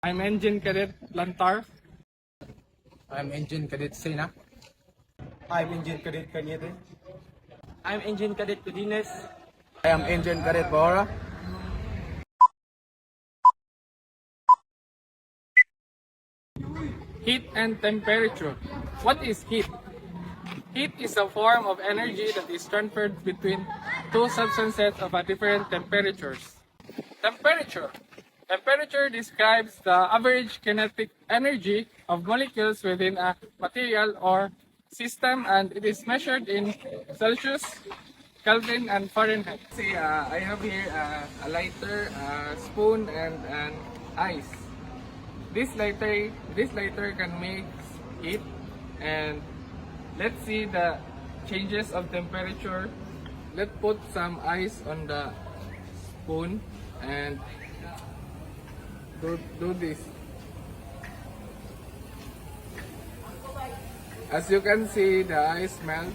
I'm Engine Cadet Lantar. I'm Engine Cadet Sena. I'm Engine Cadet Cañete. I'm Engine Cadet Codines. I am Engine Cadet Bora. Heat and temperature. What is heat? Heat is a form of energy that is transferred between two substances of a different temperatures. Temperature. Temperature describes the average kinetic energy of molecules within a material or system, and it is measured in Celsius, Kelvin, and Fahrenheit. See, I have here a lighter, a spoon, and an ice. This lighter can make heat, and let's see the changes of temperature. Let's put some ice on the spoon and do this. As you can see, the ice melt.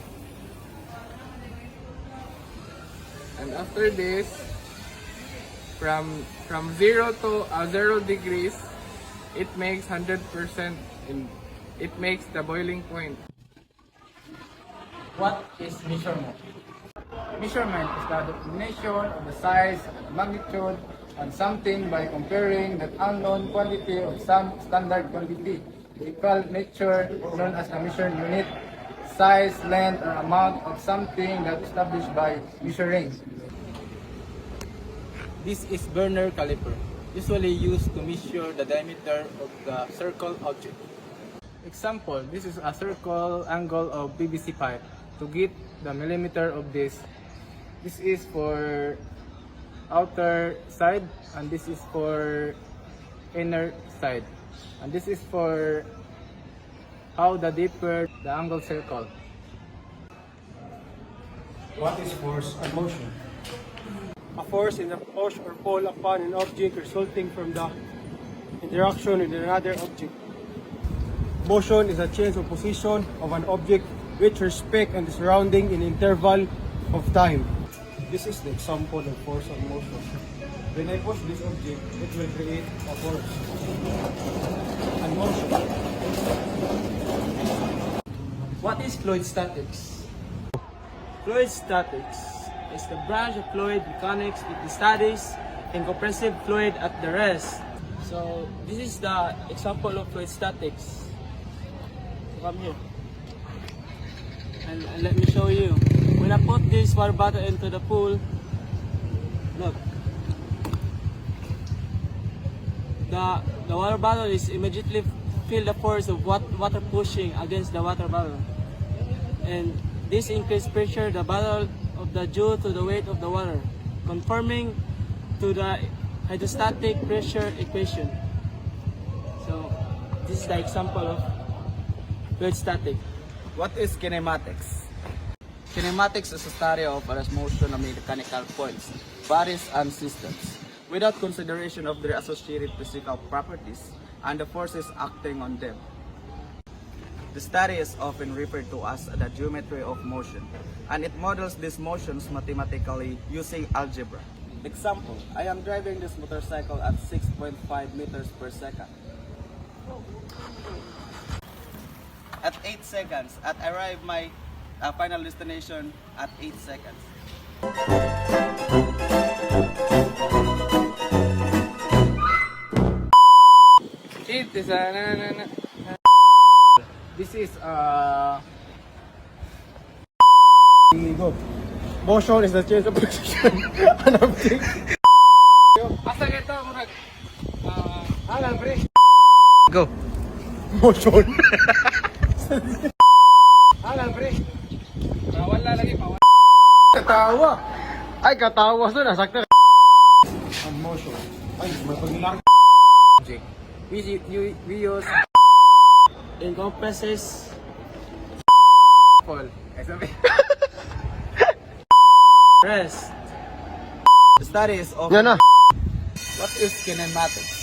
And after this, from 0 to 0 degrees, it makes 100% it makes the boiling point. What is measurement? Measurement is the determination of the size and magnitude of something by comparing the unknown quantity of some standard quantity. The equal nature known as the measured unit, size, length, or amount of something that is established by measuring. This is Berner caliper, usually used to measure the diameter of the circle object. Example, this is a circle angle of PVC pipe. To get the millimeter of this is for outer side, and this is for inner side, and this is for how the deeper the angle circle. What is force and motion? A force is a push or pull upon an object resulting from the interaction with another object. Motion is a change of position of an object with respect and the surrounding in interval of time. This is the example of force and motion. When I push this object, it will create a force and motion. What is fluid statics? Fluid statics is the branch of fluid mechanics that studies in compressive fluid at the rest. So this is the example of fluid statics. Come here. And let me show you. When I put this water bottle into the pool, look. The water bottle is immediately feel the force of water pushing against the water bottle. And this increased pressure the bottle of the due to the weight of the water, conforming to the hydrostatic pressure equation. So this is the example of fluid static. What is kinematics? Kinematics is a study of a motion of mechanical points, bodies, and systems, without consideration of their associated physical properties and the forces acting on them. The study is often referred to as the geometry of motion, and it models these motions mathematically using algebra. Example, I am driving this motorcycle at 6.5 meters per second. At 8 seconds, I arrive my final destination at 8 seconds. Heat is This is Go. Motion is the change of position. An object. asa ito murag Alam, pre. Go! Motion. Alam, pre. wala lagi pa. Katawa. Ay, katawa sa nasakta. Ang motion. Ay, may paglalaki. object. We use Encompasses fall. rest. The study is of Yan na. what is kinematics?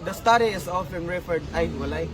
The study is often referred ay walay.